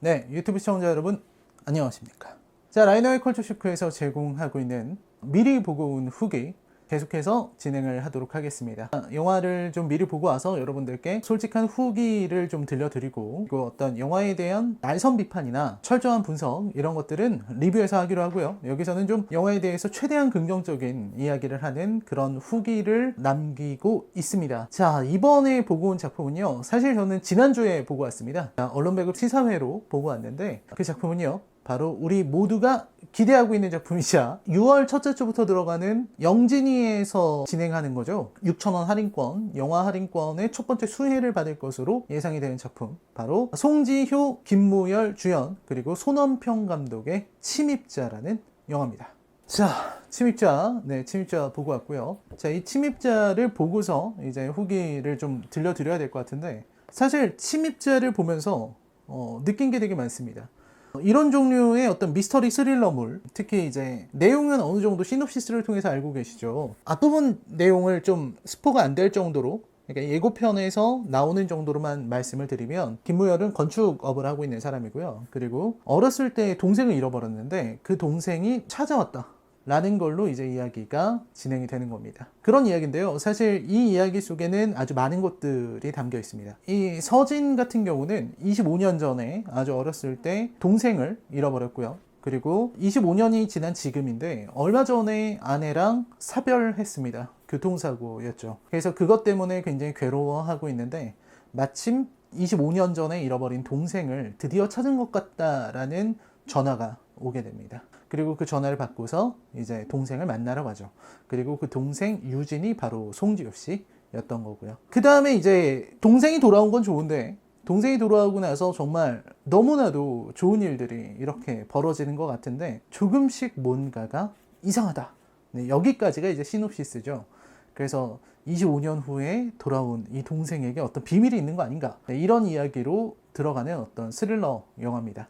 네, 유튜브 시청자 여러분 안녕하십니까. 자, 라이너의 컬처쇼크에서 제공하고 있는 미리 보고 온 후기 계속해서 진행을 하도록 하겠습니다. 영화를 좀 미리 보고 와서 여러분들께 솔직한 후기를 좀 들려드리고, 그리고 어떤 영화에 대한 날선 비판이나 철저한 분석 이런 것들은 리뷰에서 하기로 하고요. 여기서는 좀 영화에 대해서 최대한 긍정적인 이야기를 하는 그런 후기를 남기고 있습니다. 자, 이번에 보고 온 작품은요, 사실 저는 지난주에 보고 왔습니다. 언론배급 시사회로 보고 왔는데, 그 작품은요 바로 우리 모두가 기대하고 있는 작품이자 6월 첫째 주부터 들어가는 영진이에서 진행하는 거죠. 6,000원 할인권, 영화 할인권의 첫 번째 수혜를 받을 것으로 예상이 되는 작품, 바로 송지효, 김무열 주연, 그리고 손원평 감독의 침입자라는 영화입니다. 자, 침입자, 네, 침입자 보고 왔고요. 자, 이 침입자를 보고서 이제 후기를 좀 들려드려야 될 것 같은데, 사실 침입자를 보면서 느낀 게 되게 많습니다. 이런 종류의 어떤 미스터리 스릴러물, 특히 이제 내용은 어느 정도 시놉시스를 통해서 알고 계시죠. 앞부분 내용을 좀 스포가 안 될 정도로, 그러니까 예고편에서 나오는 정도로만 말씀을 드리면, 김무열은 건축업을 하고 있는 사람이고요. 그리고 어렸을 때 동생을 잃어버렸는데 그 동생이 찾아왔다 라는 걸로 이제 이야기가 진행이 되는 겁니다. 그런 이야기인데요, 사실 이 이야기 속에는 아주 많은 것들이 담겨 있습니다. 이 서진 같은 경우는 25년 전에 아주 어렸을 때 동생을 잃어버렸고요. 그리고 25년이 지난 지금인데 얼마 전에 아내랑 사별했습니다. 교통사고였죠. 그래서 그것 때문에 굉장히 괴로워하고 있는데, 마침 25년 전에 잃어버린 동생을 드디어 찾은 것 같다라는 전화가 오게 됩니다. 그리고 그 전화를 받고서 이제 동생을 만나러 가죠. 그리고 그 동생 유진이 바로 송지효 씨였던 거고요. 그 다음에 이제 동생이 돌아온 건 좋은데, 동생이 돌아오고 나서 정말 너무나도 좋은 일들이 이렇게 벌어지는 것 같은데 조금씩 뭔가가 이상하다. 네, 여기까지가 이제 시놉시스죠. 그래서 25년 후에 돌아온 이 동생에게 어떤 비밀이 있는 거 아닌가, 네, 이런 이야기로 들어가는 어떤 스릴러 영화입니다.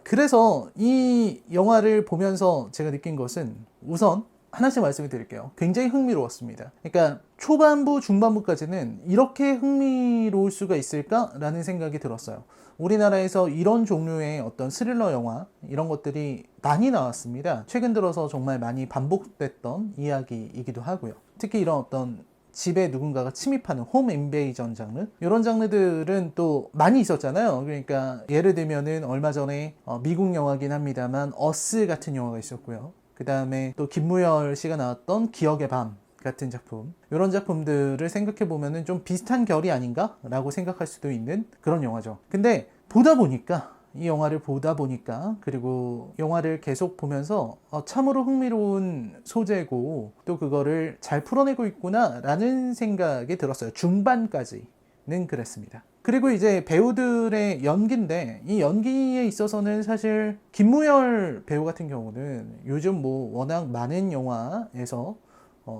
그래서 이 영화를 보면서 제가 느낀 것은, 우선 하나씩 말씀을 드릴게요. 굉장히 흥미로웠습니다. 그러니까 초반부, 중반부까지는 이렇게 흥미로울 수가 있을까라는 생각이 들었어요. 우리나라에서 이런 종류의 어떤 스릴러 영화, 이런 것들이 많이 나왔습니다. 최근 들어서 정말 많이 반복됐던 이야기이기도 하고요. 특히 이런 어떤 집에 누군가가 침입하는 홈 인베이전 장르, 이런 장르들은 또 많이 있었잖아요. 그러니까 예를 들면은 얼마 전에 미국 영화긴 합니다만 어스 같은 영화가 있었고요. 그 다음에 또 김무열 씨가 나왔던 기억의 밤 같은 작품, 이런 작품들을 생각해 보면은 좀 비슷한 결이 아닌가 라고 생각할 수도 있는 그런 영화죠. 근데 이 영화를 보다 보니까, 그리고 영화를 계속 보면서 참으로 흥미로운 소재고 또 그거를 잘 풀어내고 있구나 라는 생각이 들었어요. 중반까지는 그랬습니다. 그리고 이제 배우들의 연기인데, 이 연기에 있어서는 사실 김무열 배우 같은 경우는 요즘 뭐 워낙 많은 영화에서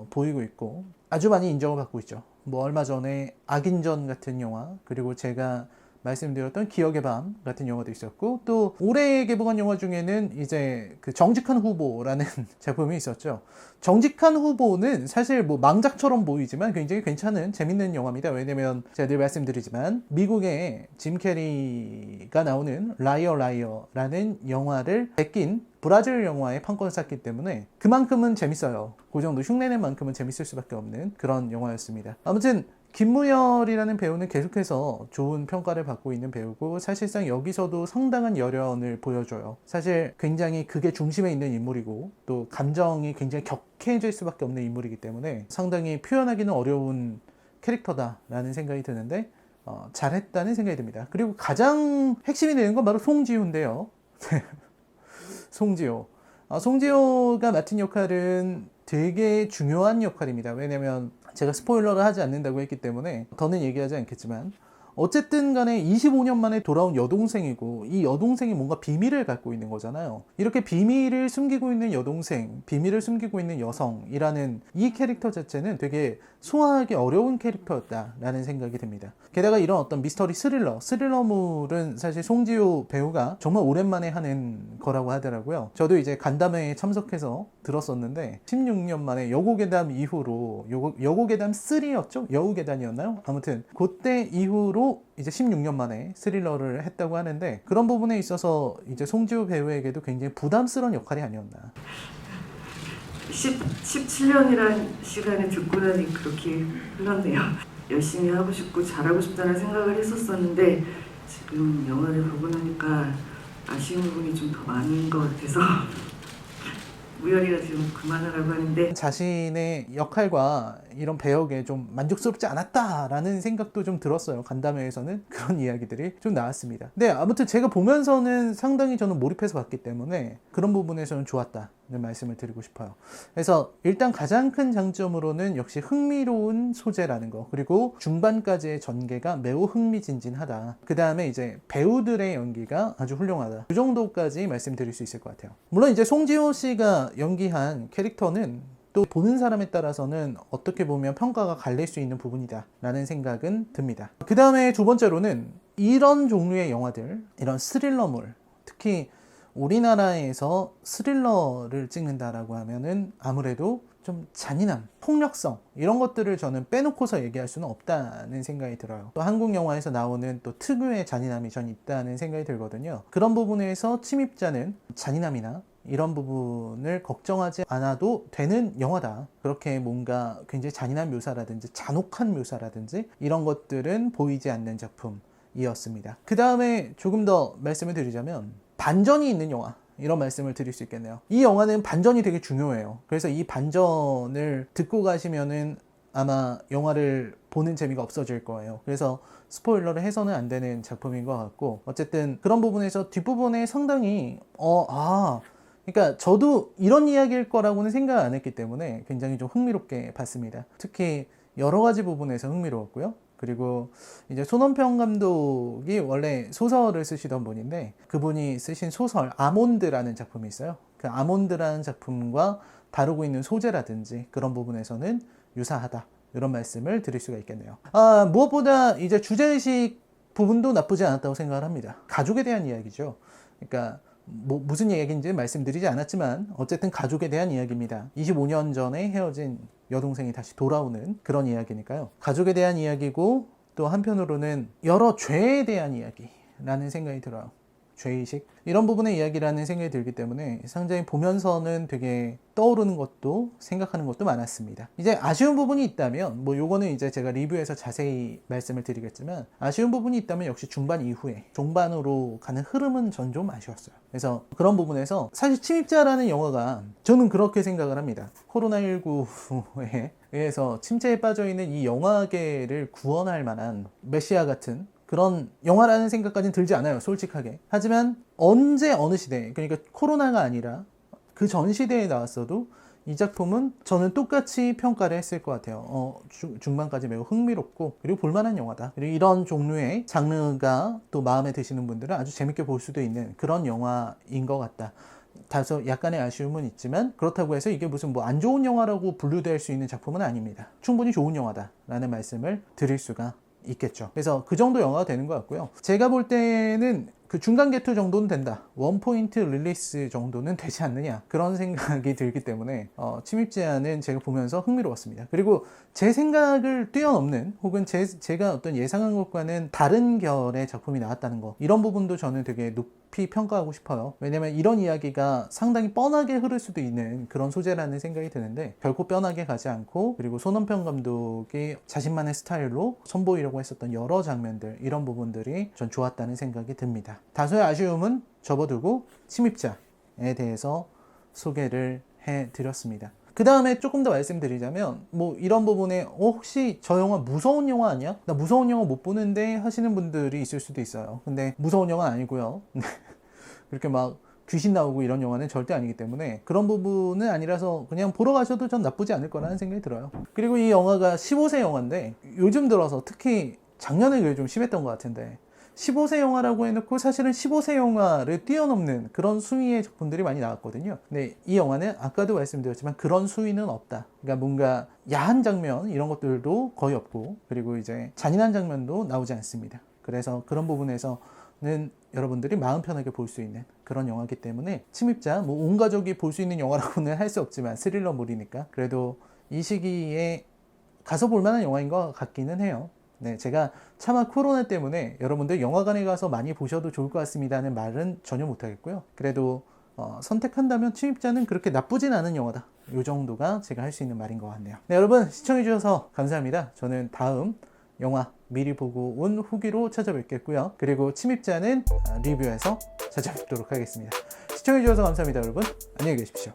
보이고 있고 아주 많이 인정을 받고 있죠. 뭐 얼마 전에 악인전 같은 영화, 그리고 제가 말씀드렸던 기억의 밤 같은 영화도 있었고, 또 올해 개봉한 영화 중에는 이제 그 정직한 후보라는 작품이 있었죠. 정직한 후보는 사실 뭐 망작처럼 보이지만 굉장히 괜찮은 재밌는 영화입니다. 왜냐면 제가 늘 말씀드리지만 미국의 짐 캐리가 나오는 라이어 라이어라는 영화를 베낀 브라질 영화의 판권을 샀기 때문에 그만큼은 재밌어요. 그 정도 흉내낸 만큼은 재밌을 수밖에 없는 그런 영화였습니다. 아무튼 김무열이라는 배우는 계속해서 좋은 평가를 받고 있는 배우고, 사실상 여기서도 상당한 열연을 보여줘요. 사실 굉장히 그게 중심에 있는 인물이고 또 감정이 굉장히 격해질 수밖에 없는 인물이기 때문에 상당히 표현하기는 어려운 캐릭터다라는 생각이 드는데 잘했다는 생각이 듭니다. 그리고 가장 핵심이 되는 건 바로 송지효인데요. 송지효. 송지효가 맡은 역할은 되게 중요한 역할입니다. 왜냐면 제가 스포일러를 하지 않는다고 했기 때문에 더는 얘기하지 않겠지만, 어쨌든 간에 25년 만에 돌아온 여동생이고, 이 여동생이 뭔가 비밀을 갖고 있는 거잖아요. 이렇게 비밀을 숨기고 있는 여동생, 비밀을 숨기고 있는 여성이라는 이 캐릭터 자체는 되게 소화하기 어려운 캐릭터였다라는 생각이 듭니다. 게다가 이런 어떤 미스터리 스릴러물은 사실 송지효 배우가 정말 오랜만에 하는 거라고 하더라고요. 저도 이제 간담회에 참석해서 들었었는데 16년 만에 여고괴담 이후로 여고괴담 3였죠? 여우괴담이었나요? 아무튼 그때 이후로 이제 16년 만에 스릴러를 했다고 하는데 그런 부분에 있어서 이제 송지효 배우에게도 굉장히 부담스러운 역할이 아니었나. 17년이란 시간을 듣고 나니 그렇게 흘렀네요. 열심히 하고 싶고 잘하고 싶다는 생각을 했었었는데 지금 영화를 보고 나니까 아쉬운 부분이 좀 더 많은 것 같아서 우연이라 지금 그만하라고 하는데 자신의 역할과 이런 배역에 좀 만족스럽지 않았다라는 생각도 좀 들었어요. 간담회에서는 그런 이야기들이 좀 나왔습니다. 근데 아무튼 제가 보면서는 상당히 저는 몰입해서 봤기 때문에 그런 부분에서는 좋았다는 말씀을 드리고 싶어요. 그래서 일단 가장 큰 장점으로는 역시 흥미로운 소재라는 거, 그리고 중반까지의 전개가 매우 흥미진진하다. 그 다음에 이제 배우들의 연기가 아주 훌륭하다. 그 정도까지 말씀드릴 수 있을 것 같아요. 물론 이제 송지효 씨가 연기한 캐릭터는 또 보는 사람에 따라서는 어떻게 보면 평가가 갈릴 수 있는 부분이다 라는 생각은 듭니다. 그 다음에 두 번째로는 이런 종류의 영화들, 이런 스릴러물, 특히 우리나라에서 스릴러를 찍는다라고 하면은 아무래도 좀 잔인함, 폭력성 이런 것들을 저는 빼놓고서 얘기할 수는 없다는 생각이 들어요. 또 한국 영화에서 나오는 또 특유의 잔인함이 전 있다는 생각이 들거든요. 그런 부분에서 침입자는 잔인함이나 이런 부분을 걱정하지 않아도 되는 영화다. 그렇게 뭔가 굉장히 잔인한 묘사라든지 잔혹한 묘사라든지 이런 것들은 보이지 않는 작품이었습니다. 그 다음에 조금 더 말씀을 드리자면 반전이 있는 영화, 이런 말씀을 드릴 수 있겠네요. 이 영화는 반전이 되게 중요해요. 그래서 이 반전을 듣고 가시면은 아마 영화를 보는 재미가 없어질 거예요. 그래서 스포일러를 해서는 안 되는 작품인 것 같고, 어쨌든 그런 부분에서 뒷부분에 상당히 그러니까 저도 이런 이야기일 거라고는 생각 안 했기 때문에 굉장히 좀 흥미롭게 봤습니다. 특히 여러 가지 부분에서 흥미로웠고요. 그리고 이제 손원평 감독이 원래 소설을 쓰시던 분인데 그분이 쓰신 소설 아몬드라는 작품이 있어요. 그 아몬드라는 작품과 다루고 있는 소재라든지 그런 부분에서는 유사하다, 이런 말씀을 드릴 수가 있겠네요. 무엇보다 이제 주제의식 부분도 나쁘지 않았다고 생각을 합니다. 가족에 대한 이야기죠. 그러니까 무슨 얘기인지 말씀드리지 않았지만 어쨌든 가족에 대한 이야기입니다. 25년 전에 헤어진 여동생이 다시 돌아오는 그런 이야기니까요. 가족에 대한 이야기고 또 한편으로는 여러 죄에 대한 이야기라는 생각이 들어요. 죄의식 이런 부분의 이야기라는 생각이 들기 때문에 상당히 보면서는 되게 떠오르는 것도 생각하는 것도 많았습니다. 이제 아쉬운 부분이 있다면 요거는 이제 제가 리뷰에서 자세히 말씀을 드리겠지만, 아쉬운 부분이 있다면 역시 중반 이후에 종반으로 가는 흐름은 전 좀 아쉬웠어요. 그래서 그런 부분에서 사실 침입자라는 영화가 저는 그렇게 생각을 합니다. 코로나19에 의해서 침체에 빠져있는 이 영화계를 구원할 만한 메시아 같은 그런 영화라는 생각까지는 들지 않아요, 솔직하게. 하지만 언제 어느 시대, 그러니까 코로나가 아니라 그 전 시대에 나왔어도 이 작품은 저는 똑같이 평가를 했을 것 같아요. 중반까지 매우 흥미롭고 그리고 볼만한 영화다. 그리고 이런 종류의 장르가 또 마음에 드시는 분들은 아주 재밌게 볼 수도 있는 그런 영화인 것 같다. 다소 약간의 아쉬움은 있지만 그렇다고 해서 이게 무슨 안 좋은 영화라고 분류될 수 있는 작품은 아닙니다. 충분히 좋은 영화다라는 말씀을 드릴 수가 있겠죠. 그래서 그 정도 영화가 되는 것 같고요. 제가 볼 때는 그 중간 개투 정도는 된다, 원포인트 릴리스 정도는 되지 않느냐, 그런 생각이 들기 때문에 침입제한은 제가 보면서 흥미로웠습니다. 그리고 제 생각을 뛰어넘는 혹은 제가 어떤 예상한 것과는 다른 결의 작품이 나왔다는 거, 이런 부분도 저는 되게 높이 평가하고 싶어요. 왜냐면 이런 이야기가 상당히 뻔하게 흐를 수도 있는 그런 소재라는 생각이 드는데 결코 뻔하게 가지 않고, 그리고 손원평 감독이 자신만의 스타일로 선보이려고 했었던 여러 장면들, 이런 부분들이 전 좋았다는 생각이 듭니다. 다소의 아쉬움은 접어두고 침입자에 대해서 소개를 해드렸습니다. 그 다음에 조금 더 말씀드리자면 이런 부분에 혹시 저 영화 무서운 영화 아니야? 나 무서운 영화 못 보는데 하시는 분들이 있을 수도 있어요. 근데 무서운 영화 아니고요. 그렇게 귀신 나오고 이런 영화는 절대 아니기 때문에 그런 부분은 아니라서 그냥 보러 가셔도 전 나쁘지 않을 거라는 생각이 들어요. 그리고 이 영화가 15세 영화인데 요즘 들어서 특히 작년에 그게 좀 심했던 것 같은데 15세 영화라고 해놓고 사실은 15세 영화를 뛰어넘는 그런 수위의 작품들이 많이 나왔거든요. 근데 이 영화는 아까도 말씀드렸지만 그런 수위는 없다. 그러니까 뭔가 야한 장면 이런 것들도 거의 없고, 그리고 이제 잔인한 장면도 나오지 않습니다. 그래서 그런 부분에서 여러분들이 마음 편하게 볼 수 있는 그런 영화이기 때문에 침입자, 뭐 온 가족이 볼 수 있는 영화라고는 할 수 없지만 스릴러물이니까 그래도 이 시기에 가서 볼 만한 영화인 것 같기는 해요. 네, 제가 차마 코로나 때문에 여러분들 영화관에 가서 많이 보셔도 좋을 것 같습니다는 말은 전혀 못하겠고요. 그래도 선택한다면 침입자는 그렇게 나쁘진 않은 영화다. 이 정도가 제가 할 수 있는 말인 것 같네요. 네, 여러분 시청해주셔서 감사합니다. 저는 다음 영화 미리 보고 온 후기로 찾아뵙겠고요. 그리고 침입자는 리뷰에서 찾아뵙도록 하겠습니다. 시청해주셔서 감사합니다, 여러분. 안녕히 계십시오.